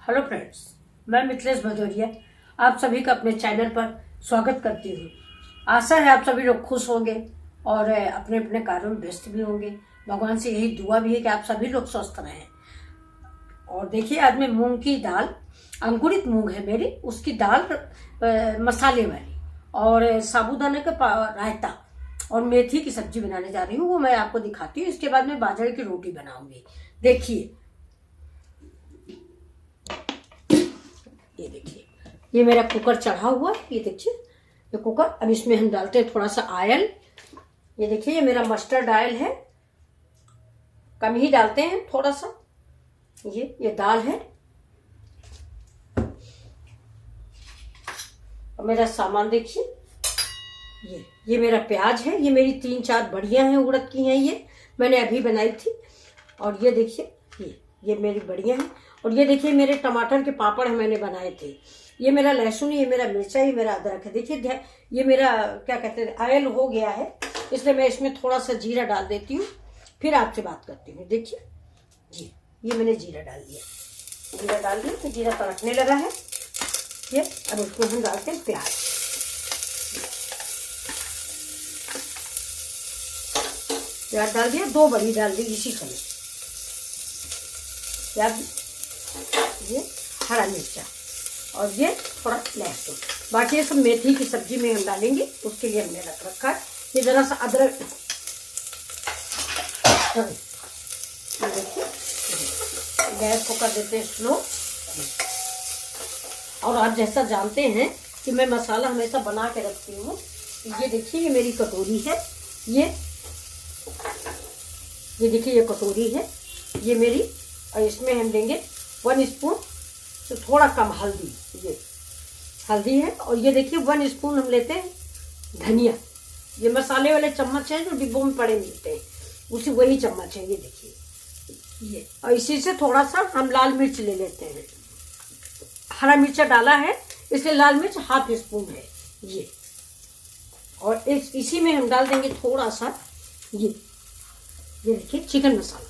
Hello friends, मैं मिथिलेश भदौरिया आप सभी का अपने चैनल पर स्वागत करती हूँ। आशा है आप सभी लोग खुश होंगे और अपने अपने कार्यों में व्यस्त भी होंगे। भगवान से यही दुआ भी है कि आप सभी लोग स्वस्थ रहें। और देखिए, आज मैं मूंग की दाल, अंकुरित मूंग है मेरी, उसकी दाल मसाले वाली और साबूदाने का रायता और मेथी की सब्जी बनाने जा रही हूँ। वो मैं आपको दिखाती हूँ। इसके बाद मैं बाजरे की रोटी बनाऊंगी। देखिए, ये देखिए, ये मेरा कुकर चढ़ा हुआ है। ये देखिए, ये कुकर। अब इसमें हम डालते हैं थोड़ा सा ऑयल। ये देखिए, ये मेरा मस्टर्ड ऑयल है, कम ही डालते हैं थोड़ा सा। ये दाल है और मेरा सामान देखिए, ये मेरा प्याज है। ये मेरी 3-4 बढ़िया हैं, उड़द की हैं, ये मैंने अभी बनाई थी। और ये देखिए, ये मेरी बढ़िया है। और ये देखिए, मेरे टमाटर के पापड़ मैंने बनाए थे। ये मेरा लहसुन, ये मेरा मिर्चा, ये मेरा अदरक है। देखिए, ये मेरा क्या कहते हैं, ऑयल हो गया है, इसलिए मैं इसमें थोड़ा सा जीरा डाल देती हूँ, फिर आपसे बात करती हूँ। देखिए जी, ये मैंने जीरा डाल दिया। जीरा डाल दिया तो जीरा तड़कने लगा है। ये अब उसको हम डालते हैं प्याज। प्याज डाल दिया, 2 बड़ी डाल दी इसी समय प्याज। ये हरा मिर्चा और ये थोड़ा लहसुन। बाकी ये सब मेथी की सब्जी में हम डालेंगे, उसके लिए हमने रख रखा है। ये जरा सा अदरक, देखिए, गैस को कर देते हैं स्लो। और आप जैसा जानते हैं कि मैं मसाला हमेशा बना के रखती हूँ। ये देखिए, ये मेरी कटोरी है। ये देखिए, ये कटोरी है ये मेरी। और इसमें हम देंगे 1 स्पून से थोड़ा कम हल्दी। ये हल्दी है। और ये देखिए, 1 स्पून हम लेते हैं धनिया। ये मसाले वाले चम्मच हैं जो डिब्बों में पड़े मिलते हैं, उसी वही चम्मच है। ये देखिए, ये। और इसी से थोड़ा सा हम लाल मिर्च ले लेते हैं। हरा मिर्चा डाला है इसलिए लाल मिर्च ½ स्पून है ये। और इसी में हम डाल देंगे थोड़ा सा ये देखिए, चिकन मसाला।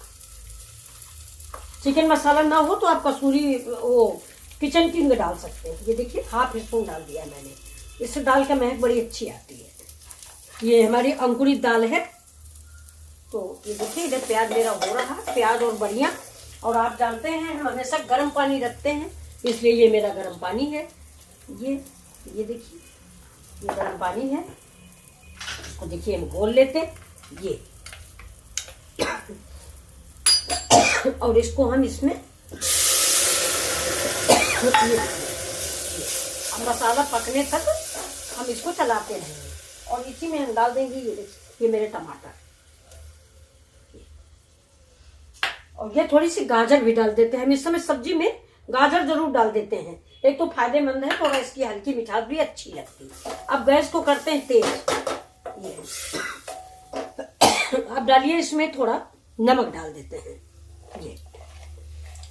चिकन मसाला ना हो तो आप कसूरी वो किचन किंग डाल सकते हैं। ये देखिए, ½ स्पून डाल दिया मैंने। इससे दाल का महक बड़ी अच्छी आती है। ये हमारी अंकुरित दाल है। तो ये देखिए, इधर प्याज मेरा हो रहा है, प्याज और बढ़िया। और आप जानते हैं हम हमेशा गर्म पानी रखते हैं, इसलिए ये मेरा गर्म पानी है। ये देखिए, ये गर्म पानी है। इसको देखिए, हम घोल लेते हैं ये। और इसको हम इसमें अब मसाला पकने तक हम इसको चलाते रहेंगे। और इसी में हम डाल देंगे ये मेरे टमाटर। और ये थोड़ी सी गाजर भी डाल देते हैं हम इस समय। सब्जी में गाजर जरूर डाल देते हैं, एक तो फायदेमंद है, थोड़ा इसकी हल्की मिठास भी अच्छी लगती है। अब गैस को करते हैं तेज। अब डालिए इसमें थोड़ा नमक डाल देते हैं। ये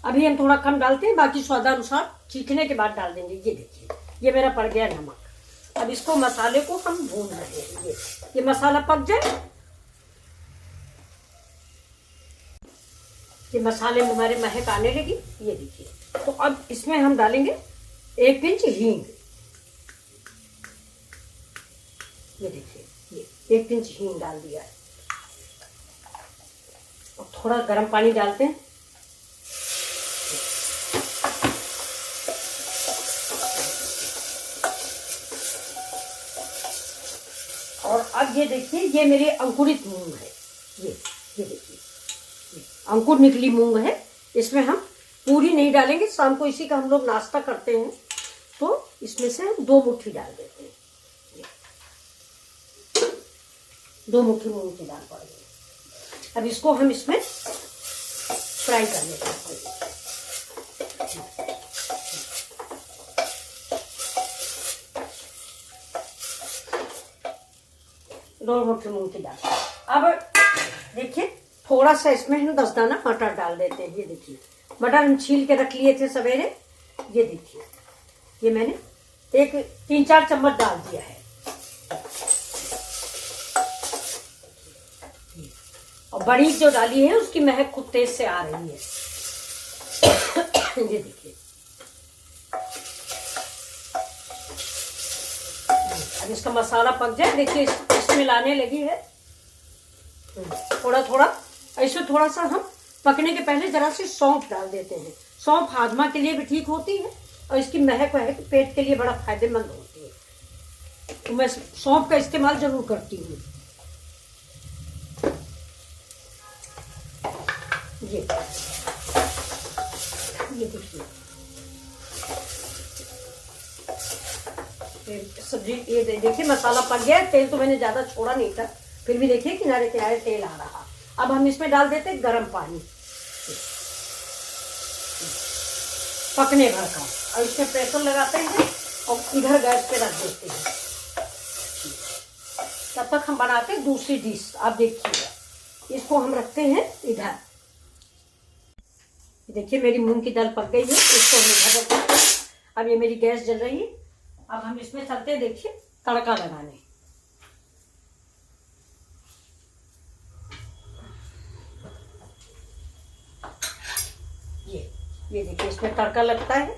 अभी हम थोड़ा कम डालते हैं, बाकी स्वादानुसार चीखने के बाद डाल देंगे। ये देखिए, ये मेरा पड़ गया नमक। अब इसको मसाले को हम भून रहे हैं। ये मसाला पक जाए, ये मसाले में हमारे महक आने लगी। ये देखिए, तो अब इसमें हम डालेंगे 1 पिंच हींग। ये देखिए, ये 1 पिंच हींग डाल दिया है। और थोड़ा गर्म पानी डालते हैं। और अब ये देखिए, ये मेरी अंकुरित मूंग है। ये देखिए, अंकुर निकली मूंग है। इसमें हम पूरी नहीं डालेंगे, शाम को इसी का हम लोग नाश्ता करते हैं, तो इसमें से हम 2 मुट्ठी डाल देते हैं। 2 मुट्ठी मूंग की दाल पड़ गई। अब इसको हम इसमें फ्राई कर लेते हैं। 2 मुट्ठी मूंग की दाल। अब देखिए, थोड़ा सा इसमें हम 10 दाना मटर डाल देते हैं। ये देखिए, मटर हम छील के रख लिए थे सवेरे। ये देखिए, ये मैंने 3-4 चम्मच डाल दिया है। और बड़ी जो डाली है उसकी महक खुद तेज से आ रही है। ये देखिए, अब इसका मसाला पक जाए, देखिए इसमें लाने लगी है थोड़ा थोड़ा। ऐसे थोड़ा सा हम पकने के पहले जरा सी सौंफ डाल देते हैं। सौंफ हाजमा के लिए भी ठीक होती है और इसकी महक पेट के लिए बड़ा फायदेमंद होती है, तो मैं सौंफ का इस्तेमाल जरूर करती हूँ। ये देखिए सब्जी, ये देखिए मसाला पक गया। तेल तो मैंने ज्यादा छोड़ा नहीं था, फिर भी देखिए किनारे किनारे तेल आ रहा। अब हम इसमें डाल देते हैं गर्म पानी पकने भर का, और इसमें प्रेशर लगाते हैं और इधर गैस पे रख देते हैं। तब तक हम बनाते हैं दूसरी डिश। आप देखिएगा, इसको हम रखते हैं इधर। देखिए मेरी मूंग की दाल पक गई है, इसको हम इधर रखते हैं। अब ये मेरी गैस जल रही है, अब हम इसमें चलते हैं देखिए तड़का लगाने। ये देखिए इसमें तड़का लगता है।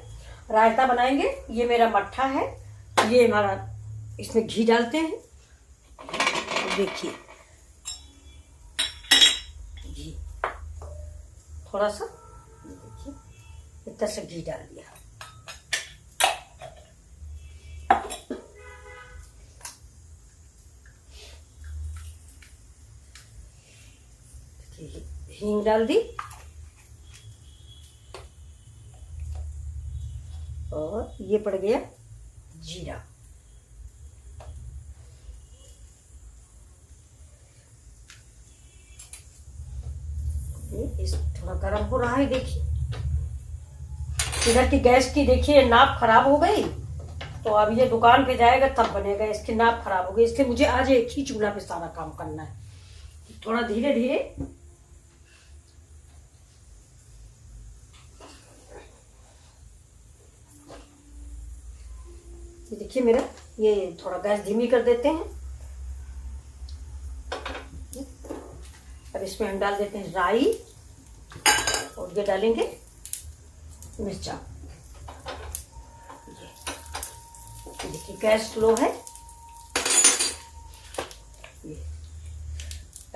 रायता बनाएंगे, ये मेरा मट्ठा है, ये हमारा, इसमें घी डालते हैं। देखिए घी थोड़ा सा, देखिए इतना सा घी डाल दिया। हींग डाल दी और ये पड़ गया जीरा। इस थोड़ा गर्म हो रहा है, देखिए इधर की गैस की देखिए नाप खराब हो गई, तो अब ये दुकान पे जाएगा तब बनेगा। इसकी नाप खराब हो गई, इसलिए मुझे आज एक ही चूल्हा पे सारा काम करना है। थोड़ा धीरे धीरे, ये देखिए मेरा, ये थोड़ा गैस धीमी कर देते हैं। अब इसमें हम डाल देते हैं राई और ये डालेंगे मिर्चा। ये देखिए गैस स्लो है।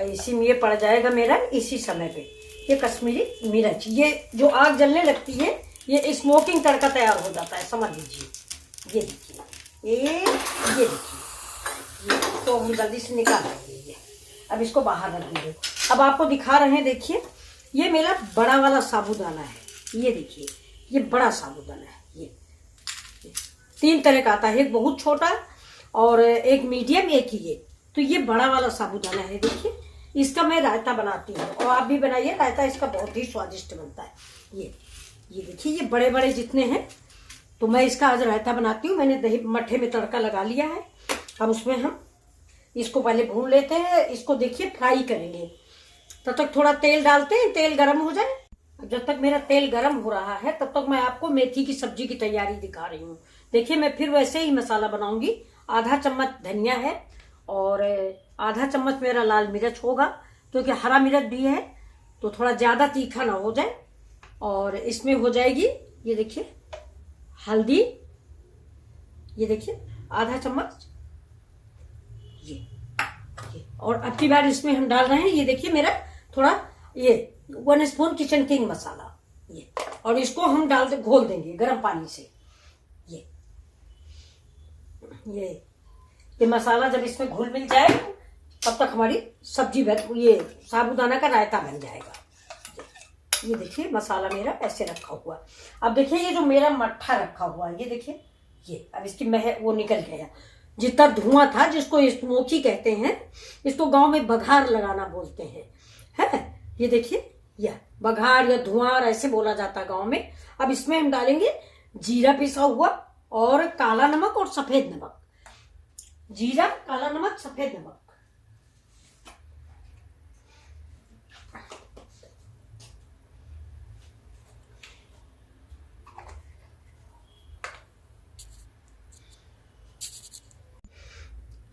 इसी में ये पड़ जाएगा मेरा इसी समय पे ये कश्मीरी मिर्च। ये जो आग जलने लगती है ये स्मोकिंग तड़का तैयार हो जाता है, समझ लीजिए। ये देखिए ये देखिए, ये तो हम जल्दी से निकाल देंगे। ये अब इसको बाहर रख दीजिए। अब आपको दिखा रहे हैं, देखिए ये मेरा बड़ा वाला साबूदाना है। ये देखिए ये बड़ा साबूदाना है। ये 3 तरह का आता है, एक बहुत छोटा और एक मीडियम, एक ही ये। तो ये बड़ा वाला साबूदाना है। देखिए इसका मैं रायता बनाती हूँ और आप भी बनाइए, रायता इसका बहुत ही स्वादिष्ट बनता है। ये देखिए ये बड़े बड़े जितने हैं, तो मैं इसका आज रायता बनाती हूँ। मैंने दही मट्ठे में तड़का लगा लिया है। अब उसमें हम इसको पहले भून लेते हैं, इसको देखिए फ्राई करेंगे। तब तक थोड़ा तेल डालते हैं, तेल गर्म हो जाए। जब तक मेरा तेल गर्म हो रहा है तब तक मैं आपको मेथी की सब्जी की तैयारी दिखा रही हूँ। देखिए मैं फिर वैसे ही मसाला बनाऊंगी। आधा चम्मच धनिया है और आधा चम्मच मेरा लाल मिर्च होगा, क्योंकि हरा मिर्च भी है तो थोड़ा ज्यादा तीखा ना हो जाए। और इसमें हो जाएगी, ये देखिए हल्दी, ये देखिए आधा चम्मच ये। और अब की बार इसमें हम डाल रहे हैं, ये देखिए मेरा थोड़ा ये 1 स्पून किचन किंग मसाला ये। और इसको हम घोल देंगे गर्म पानी से। ये मसाला जब इसमें घुल मिल जाए तब तक हमारी सब्जी ये साबूदाना का रायता बन जाएगा। ये देखिए मसाला मेरा ऐसे रखा हुआ। अब देखिए ये जो मेरा मट्ठा रखा हुआ है, ये देखिए ये अब इसकी महक वो निकल गया। जितना धुआं था, जिसको स्मोकी कहते हैं, इसको गांव में बघार लगाना बोलते हैं, है। ये देखिए यह बघार या धुआं ऐसे बोला जाता है गांव में। अब इसमें हम डालेंगे जीरा पिसा हुआ और काला नमक और सफेद नमक। जीरा, काला नमक, सफेद नमक।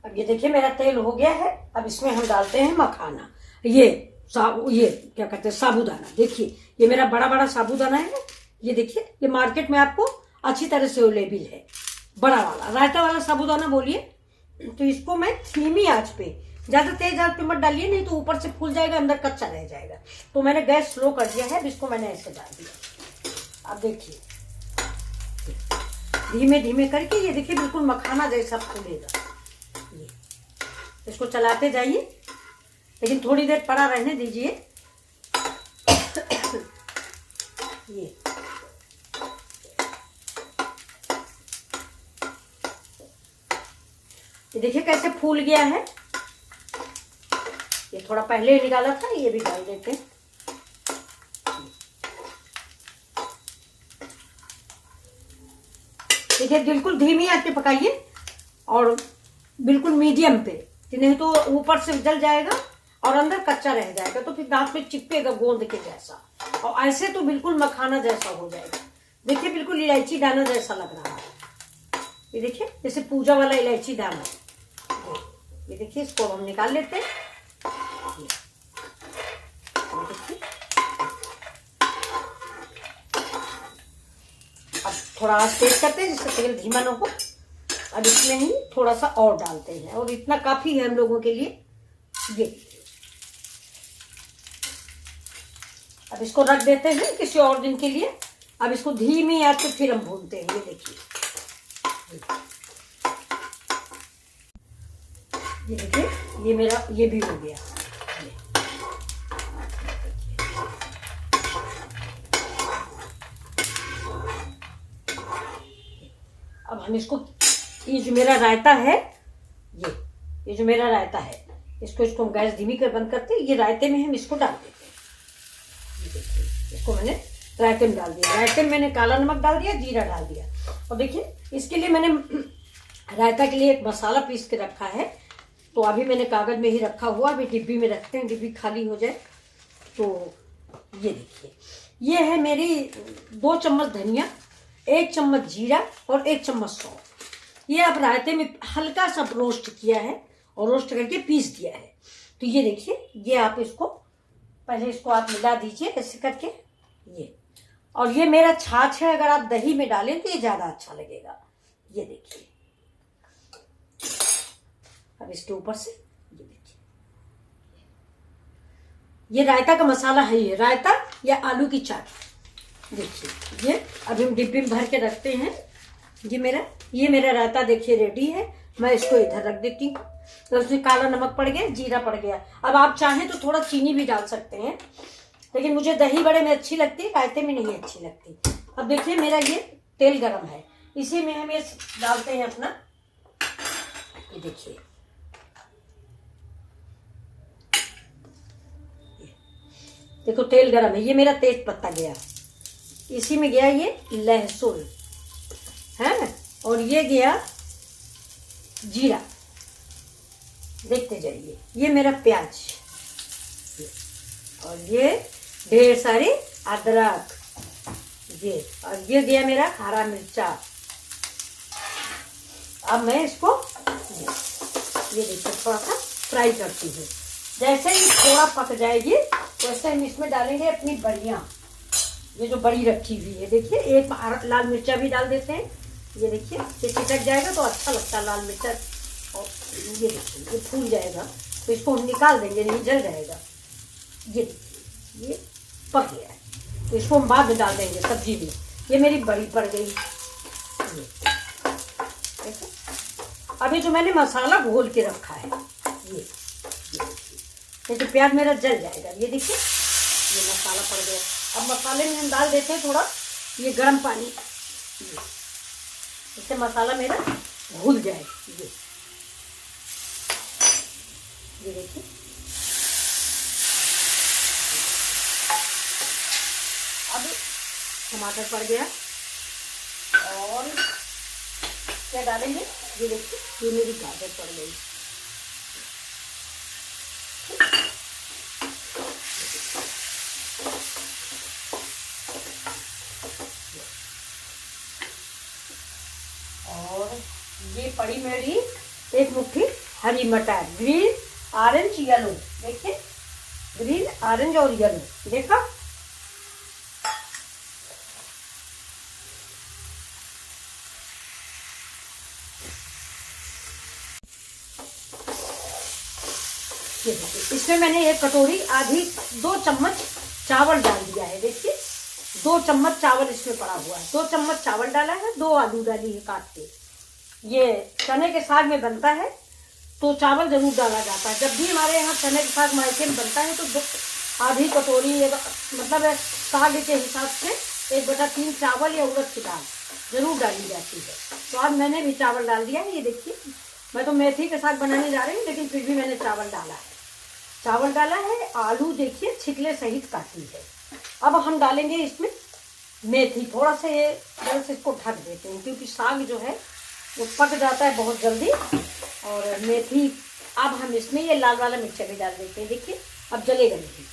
अब ये देखिए मेरा तेल हो गया है। अब इसमें हम डालते हैं मखाना, ये क्या कहते हैं साबूदाना। देखिए ये मेरा बड़ा बड़ा साबूदाना है। ये देखिए ये मार्केट में आपको अच्छी तरह से अवेलेबल है, बड़ा वाला रायता वाला साबूदाना बोलिए। तो इसको मैं धीमी आंच पे, ज्यादा तेज आंच पे मत डालिए, नहीं तो ऊपर से फूल जाएगा, अंदर कच्चा रह जाएगा। तो मैंने गैस स्लो कर दिया है। अब इसको मैंने ऐसे डाल दिया। अब देखिए धीमे धीमे करके ये देखिए बिल्कुल मखाना जैसा फूलेगा। ये इसको चलाते जाइए, लेकिन थोड़ी देर पड़ा रहने दीजिए। ये देखिए कैसे फूल गया है। ये थोड़ा पहले ही निकाला था, ये भी डाल देते हैं। देखिए बिल्कुल धीमी आंच पे पकाइए और बिल्कुल मीडियम पे, नहीं तो ऊपर से जल जाएगा और अंदर कच्चा रह जाएगा, तो फिर दांत पे चिपकेगा गोंद के जैसा, और ऐसे तो बिल्कुल मखाना जैसा हो जाएगा। देखिए बिल्कुल इलायची दाना जैसा लग रहा है। ये देखिए जैसे पूजा वाला इलायची दाना। ये देखिए इसको हम निकाल लेते हैं। अब थोड़ा आंच तेज करते हैं जिससे तेल धीमा ना हो। अब इसमें ही थोड़ा सा और डालते हैं, और इतना काफी है हम लोगों के लिए। ये अब इसको रख देते हैं किसी और दिन के लिए। अब इसको धीमी आंच पे फिर हम भूनते हैं। ये देखिए, ये देखिए ये मेरा ये भी हो गया। अब हम इसको, ये जो मेरा रायता है, ये जो मेरा रायता है, इसको हम गैस धीमी कर बंद करते हैं। ये रायते में हम इसको डाल देते हैं। ये देखिए इसको मैंने रायते में डाल दिया। रायते में मैंने काला नमक डाल दिया, जीरा डाल दिया। और देखिए इसके लिए मैंने रायता के लिए एक मसाला पीस के रखा है, तो अभी मैंने कागज में ही रखा हुआ। अभी डिब्बी में रखते हैं, डिब्बी खाली हो जाए। तो ये देखिए, ये है मेरी 2 चम्मच धनिया, 1 चम्मच जीरा और 1 चम्मच सौंफ। ये अब रायते में हल्का सा रोस्ट किया है और रोस्ट करके पीस दिया है। तो ये देखिए, ये आप इसको पहले इसको आप मिला दीजिए ऐसे करके। ये, और ये मेरा छाछ है, अगर आप दही में डालें तो ये ज्यादा अच्छा लगेगा। ये देखिए, अब इसके ऊपर से ये देखिए, ये रायता का मसाला है। ये रायता या आलू की चाट। देखिए ये अभी हम डिब्बे में भर के रखते हैं। ये मेरा रायता देखिए रेडी है। मैं इसको इधर रख देती हूँ। तो उसमें काला नमक पड़ गया, जीरा पड़ गया। अब आप चाहें तो थोड़ा चीनी भी डाल सकते हैं, लेकिन मुझे दही बड़े में अच्छी लगती है, रायते में नहीं अच्छी लगती। अब देखिए मेरा ये तेल गरम है, इसी में हम ये डालते हैं अपना। ये देखिए, देखो तेल गरम है। ये मेरा तेज पत्ता गया, इसी में गया ये लहसुन है, और ये गया जीरा। देखते जाइए, ये मेरा प्याज, और ये ढेर सारी अदरक, ये, और ये गया मेरा हरा मिर्चा। अब मैं इसको ये देखिए थोड़ा सा फ्राई करती हूँ। जैसे ही थोड़ा पक जाएगी वैसे हम इसमें डालेंगे अपनी बड़ियाँ। ये जो बड़ी रखी हुई है, देखिए एक लाल मिर्चा भी डाल देते हैं। ये देखिए, ये चिटक जाएगा तो अच्छा लगता है लाल मिर्चा। और ये देखिए ये फूल जाएगा तो इसको हम निकाल देंगे, नहीं जल जाएगा। ये देखिए ये पक गया है, तो इसको हम बाद में डाल देंगे सब्जी में। ये मेरी बड़ी पड़ गई। अभी जो मैंने मसाला घोल के रखा है, ये तो प्याज मेरा जल जाएगा। ये देखिए ये मसाला पड़ गया। अब मसाले में हम डाल देते हैं थोड़ा ये गर्म पानी, इससे मसाला मेरा घुल जाए। ये देखिए, अब टमाटर पड़ गया, और क्या डालेंगे, ये देखिए ये मेरी गाजर पड़ गई। और ये पड़ी मेरी एक मुट्ठी हरी मटर, ग्रीन ऑरेंज येलो। देखिए ग्रीन ऑरेंज और येलो, देखा। इसमें मैंने एक कटोरी आधी 2 चम्मच चावल डाल दिया है। देखिए 2 चम्मच चावल इसमें पड़ा हुआ है। 2 चम्मच चावल डाला है, 2 आलू डाली है काट के। ये चने के साग में बनता है तो चावल जरूर डाला जाता है। जब भी हमारे यहाँ चने के साग मायके में बनता है तो आधी कटोरी मतलब साग के हिसाब से 1/3 चावल या उड़द की दाल जरूर डाली जाती है। तो अब मैंने भी चावल डाल दिया है। ये देखिए मैं तो मेथी के साग बनाने जा रही हूँ, लेकिन फिर भी मैंने चावल डाला है। चावल डाला है, आलू देखिए छिकले सहित काटी है। अब हम डालेंगे इसमें मेथी। थोड़ा सा ये बस इसको ढक देते हैं क्योंकि साग जो है वो पक जाता है बहुत जल्दी। और मेथी अब हम इसमें ये लाल वाला मिर्चा भी डाल देते हैं। देखिए अब जलेगा नहीं।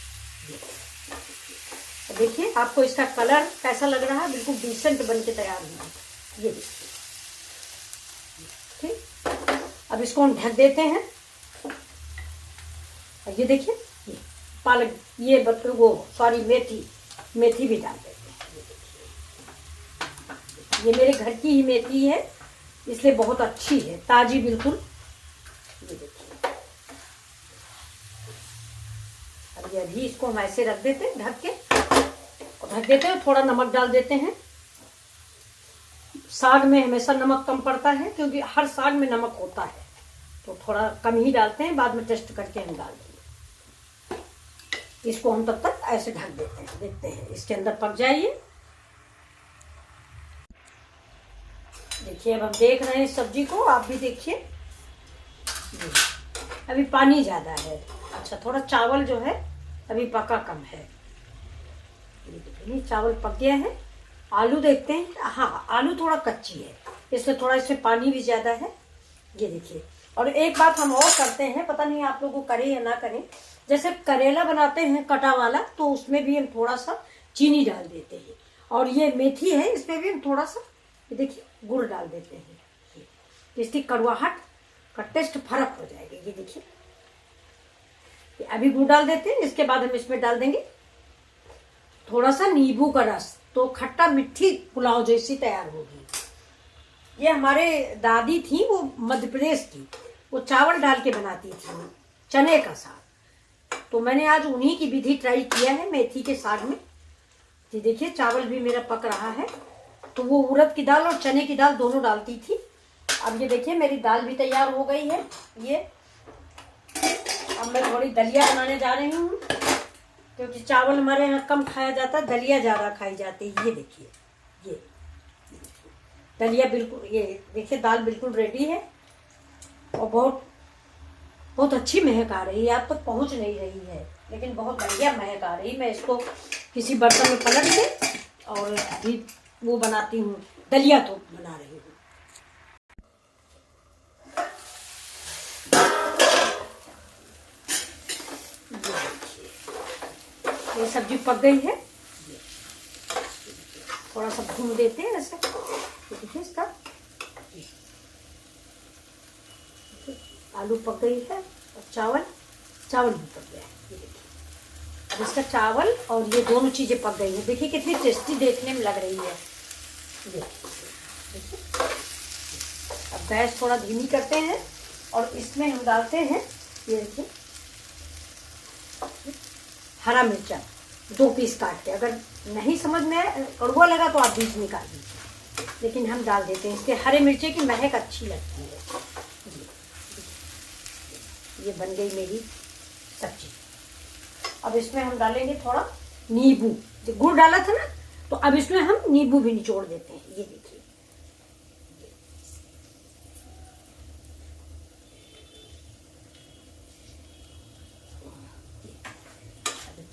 देखिए आपको इसका कलर कैसा लग रहा है, बिल्कुल डिसेंट बन के तैयार हुआ। ये देखिए ठीक। अब इसको हम ढक देते हैं। और ये देखिए ये पालक, ये मेथी भी डाल देते हैं। ये मेरे घर की ही मेथी है, इसलिए बहुत अच्छी है, ताजी बिल्कुल। ये देखिए अब ये अभी इसको हम ऐसे रख देते हैं ढक देते हैं। थोड़ा नमक डाल देते हैं। साग में हमेशा नमक कम पड़ता है क्योंकि हर साग में नमक होता है, तो थोड़ा कम ही डालते हैं, बाद में टेस्ट करके हम डाल देंगे। इसको हम तब तक ऐसे ढक देते हैं, देखते हैं इसके अंदर पक जाइए। देखिए अब हम देख रहे हैं सब्जी को, आप भी देखिए। अभी पानी ज्यादा है। अच्छा थोड़ा चावल जो है अभी पका कम है। चावल पक गया है। आलू देखते हैं, हाँ आलू थोड़ा कच्ची है, इसलिए थोड़ा इसमें पानी भी ज्यादा है। ये देखिए। और एक बात हम और करते हैं, पता नहीं आप लोगों को करें या ना करें, जैसे करेला बनाते हैं कटा वाला, तो उसमें भी हम थोड़ा सा चीनी डाल देते हैं। और ये मेथी है, इसमें भी हम थोड़ा सा देखिए गुड़ डाल देते हैं। इसकी कड़वाहट का टेस्ट फर्क हो जाएगा। ये देखिए अभी गुड़ डाल देते हैं। इसके बाद हम इसमें डाल देंगे थोड़ा सा नींबू का रस, तो खट्टा मीठी पुलाव जैसी तैयार होगी। ये हमारे दादी थी, वो मध्य प्रदेश की, वो चावल डाल के बनाती थी चने का साग। तो मैंने आज उन्हीं की विधि ट्राई किया है मेथी के साग में। ये देखिए चावल भी मेरा पक रहा है। तो वो उड़द की दाल और चने की दाल दोनों डालती थी। अब ये देखिए मेरी दाल भी तैयार हो गई है। ये अब मैं थोड़ी दलिया बनाने जा रही हूँ क्योंकि चावल हमारे यहाँ कम खाया जाता है, दलिया ज्यादा खाई जाती है। ये देखिए ये दलिया बिल्कुल, ये देखिए दाल बिल्कुल रेडी है और बहुत बहुत अच्छी महक आ रही है। आप तक पहुंच नहीं रही है लेकिन बहुत बढ़िया महक आ रही है। मैं इसको किसी बर्तन में पलट के और अभी वो बनाती हूँ, दलिया तो बना रही हूँ। ये सब्जी पक गई है। थोड़ा सा भून देते हैं ऐसे। देखिए इसका आलू पक गई है और चावल भी पक गया है। ये देखिए अब इसका चावल और ये दोनों चीजें पक गई है। देखिए कितनी टेस्टी देखने में लग रही है। देखिए अब गैस थोड़ा धीमी करते हैं और इसमें हम डालते हैं, ये देखिए हरा मिर्चा 2 पीस काट के। अगर नहीं समझ में कड़वा लगा तो आप बीज निकाल दीजिए, लेकिन हम डाल देते हैं, इसके हरे मिर्चे की महक अच्छी लगती है। ये बन गई मेरी सब्जी। अब इसमें हम डालेंगे थोड़ा नींबू। जो गुड़ डाला था ना, तो अब इसमें हम नींबू भी निचोड़ देते हैं। ये देखिए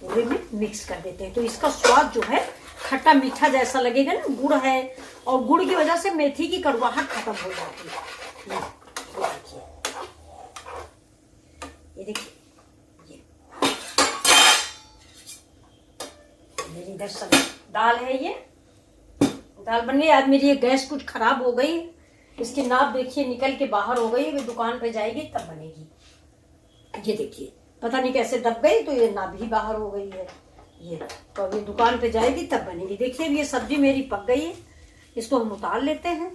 पूरे में मिक्स कर देते हैं, तो इसका स्वाद जो है खट्टा मीठा जैसा लगेगा ना। गुड़ है और गुड़ की वजह से मेथी की कड़वाहट खत्म हो जाती है। ये देखिए ये मेरी इधर सब दाल है। ये दाल बन गई। आज मेरी ये गैस कुछ खराब हो गई, इसकी नाप देखिए निकल के बाहर हो गई। दुकान पे जाएगी तब बनेगी। ये देखिए पता नहीं कैसे दब गई, तो ये नाप भी बाहर हो गई है। ये तो अभी दुकान पे जाएगी तब बनेगी। देखिए अब ये सब्जी मेरी पक गई है, इसको हम उतार लेते हैं।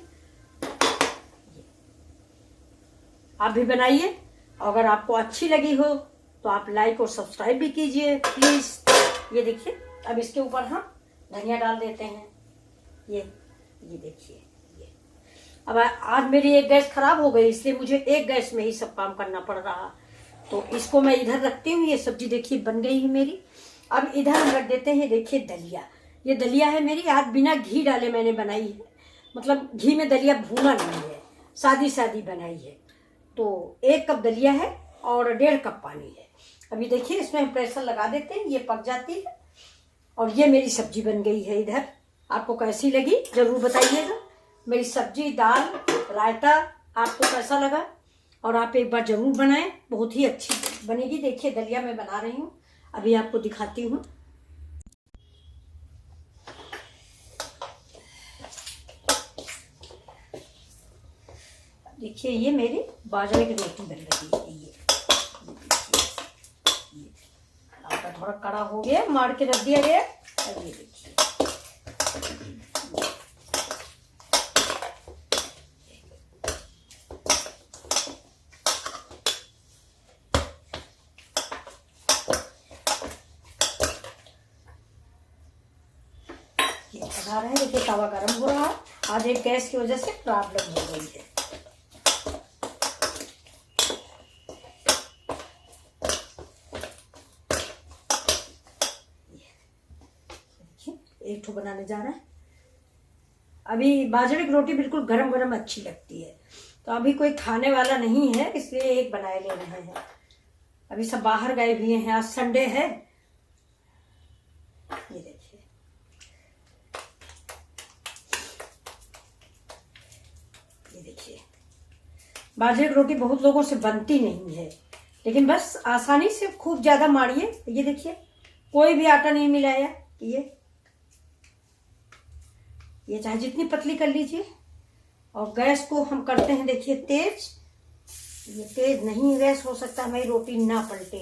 आप भी बनाइए, अगर आपको अच्छी लगी हो तो आप लाइक और सब्सक्राइब भी कीजिए प्लीज़। ये देखिए, अब इसके ऊपर हम धनिया डाल देते हैं। ये देखिए, ये अब आज मेरी एक गैस खराब हो गई, इसलिए मुझे एक गैस में ही सब काम करना पड़ रहा। तो इसको मैं इधर रखती हूँ। ये सब्जी देखिए बन गई है मेरी। अब इधर हम रख देते हैं, देखिए दलिया। ये दलिया है मेरी, आज बिना घी डाले मैंने बनाई है, मतलब घी में दलिया भूना नहीं है, सादी सादी बनाई है। तो 1 कप दलिया है और 1.5 कप पानी है। अभी देखिए इसमें हम प्रेशर लगा देते हैं, ये पक जाती है। और ये मेरी सब्जी बन गई है इधर। आपको कैसी लगी जरूर बताइएगा। मेरी सब्जी, दाल, रायता आपको कैसा लगा, और आप एक बार जरूर बनाएं, बहुत ही अच्छी बनेगी। देखिए दलिया मैं बना रही हूँ, अभी आपको दिखाती हूँ। देखिए ये मेरी बाजरे की रोटी बन रही है। ये आपका थोड़ा कड़ा हो गया, मार के रख दिया गया। अब ये देखिए, ये बना रहे हैं। देखिए तवा गर्म हो रहा है, आज एक गैस की वजह से प्रॉब्लम हो गई है। एक ठो बनाने जा रहा है। अभी बाजरे की रोटी बिल्कुल गरम गरम अच्छी लगती है, तो अभी कोई खाने वाला नहीं है, इसलिए एक बनाए ले रहे हैं। अभी सब बाहर गए भी हैं, आज संडे है। ये देखिए, ये देखिए बाजरे की रोटी बहुत लोगों से बनती नहीं है, लेकिन बस आसानी से खूब ज्यादा मारिए। ये देखिए, कोई भी आटा नहीं मिलाया। ये चाहे जितनी पतली कर लीजिए। और गैस को हम करते हैं देखिए तेज। ये तेज नहीं गैस हो सकता मेरी रोटी ना पलटे।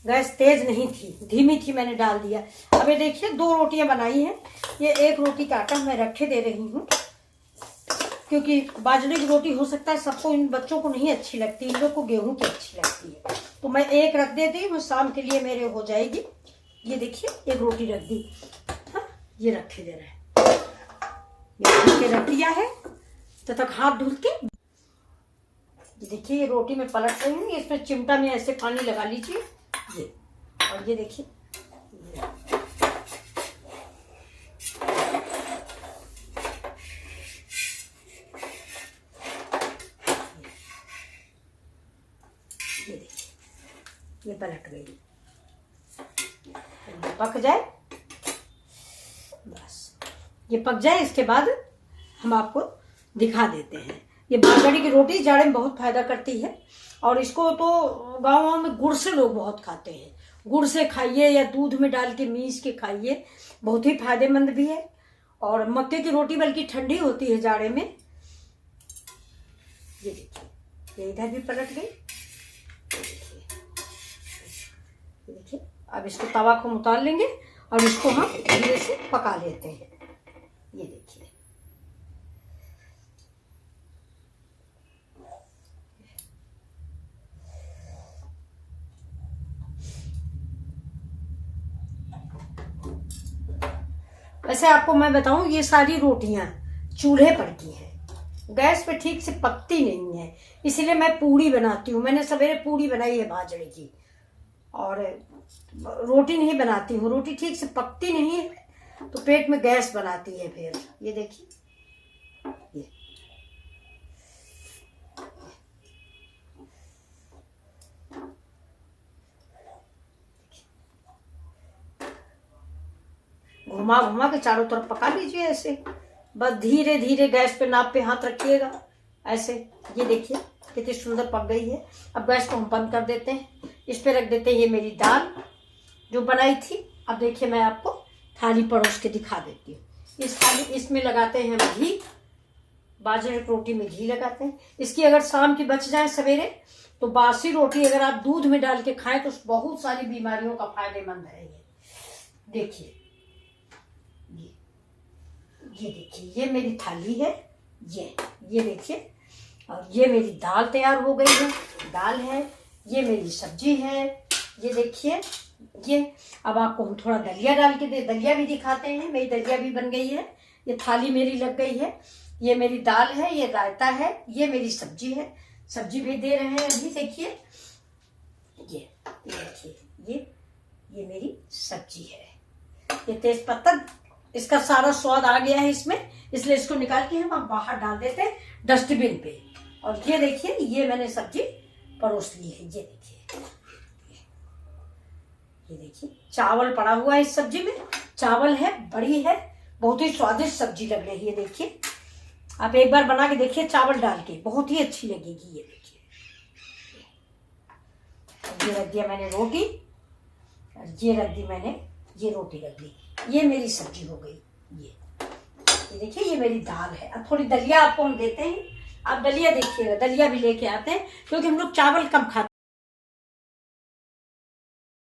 गैस तेज नहीं थी, धीमी थी, मैंने डाल दिया। अब ये देखिए 2 रोटियां बनाई हैं। ये 1 रोटी का आटा मैं रखे दे रही हूँ, क्योंकि बाजरे की रोटी हो सकता है सबको, इन बच्चों को नहीं अच्छी लगती, इन लोग को गेहूं की अच्छी लगती है। तो मैं 1 रख देती हूँ, शाम के लिए मेरे हो जाएगी। ये देखिए 1 रोटी रख दी। हाँ, ये रखे दे रहे हैं, ये रख दिया है। तब तक हाथ धुल के देखिए ये रोटी में पलट रही हूँ। इसमें चिमटा में ऐसे पानी लगा लीजिए। ये और ये देखिए, ये देखिए ये पलट गई। पक जाए, बस ये पक जाए, इसके बाद हम आपको दिखा देते हैं। ये बाजरे की रोटी जाड़े में बहुत फायदा करती है, और इसको तो गाँव में गुड़ से लोग बहुत खाते हैं। गुड़ से खाइए या दूध में डाल के मीस के खाइए, बहुत ही फायदेमंद भी है। और मक्के की रोटी बल्कि ठंडी होती है जाड़े में। ये देखिए, ये इधर भी पलट गई। देखिए अब इसको तवा को उतार लेंगे और इसको हम धीरे से पका लेते हैं। ये देखिए, वैसे आपको मैं बताऊं, ये सारी रोटियां चूल्हे पर की हैं, गैस पे ठीक से पकती नहीं है, इसलिए मैं पूड़ी बनाती हूँ। मैंने सवेरे पूड़ी बनाई है बाजरे की, और रोटी नहीं बनाती हूँ। रोटी ठीक से पकती नहीं है तो पेट में गैस बनाती है फिर। ये देखिए, ये घुमा घुमा के चारों तरफ पका लीजिए ऐसे। बस धीरे धीरे गैस पे नाप पे हाथ रखिएगा ऐसे। ये देखिए कितनी सुंदर पक गई है। अब गैस को हम बंद कर देते हैं, इस पे रख देते हैं ये मेरी दाल जो बनाई थी। अब देखिए मैं आपको थाली परोस के दिखा देती हूँ। इस थाली, इसमें लगाते हैं हम घी। बाजरे की रोटी में घी लगाते हैं। इसकी अगर शाम की बच जाए सवेरे, तो बासी रोटी अगर आप दूध में डाल के खाएं तो बहुत सारी बीमारियों का फायदेमंद है ये। देखिए ये देखिए, ये मेरी थाली है। ये देखिए, और ये मेरी दाल तैयार हो गई है। दाल है, ये मेरी सब्जी है, ये देखिए, ये अब आपको हम थोड़ा दलिया डाल के दलिया भी दिखाते हैं। मेरी दलिया भी बन गई है, ये थाली मेरी लग गई है। ये मेरी दाल है, ये रायता है, ये मेरी सब्जी है। सब्जी भी दे रहे हैं अभी, देखिए ये देखिए, ये मेरी सब्जी है। ये तेज पत्ता, इसका सारा स्वाद आ गया है इसमें, इसलिए इसको निकाल के हम बाहर डाल देते हैं डस्टबिन पे। और ये देखिए, ये मैंने सब्जी परोस ली है। ये देखिए चावल पड़ा हुआ है इस सब्जी में, चावल है, बड़ी है, बहुत ही स्वादिष्ट सब्जी लग रही है। देखिए आप एक बार बना के देखिए चावल डाल के, बहुत ही अच्छी लगेगी। ये देखिए, ये रख दिया मैंने रोटी, और ये रख दी मैंने, ये रोटी रख दी। ये मेरी सब्जी हो गई। ये देखिए, ये मेरी दाल है। अब थोड़ी दलिया आपको हम देते हैं, आप दलिया देखिएगा, दलिया भी लेके आते हैं क्योंकि हम लोग चावल कम खाते हैं।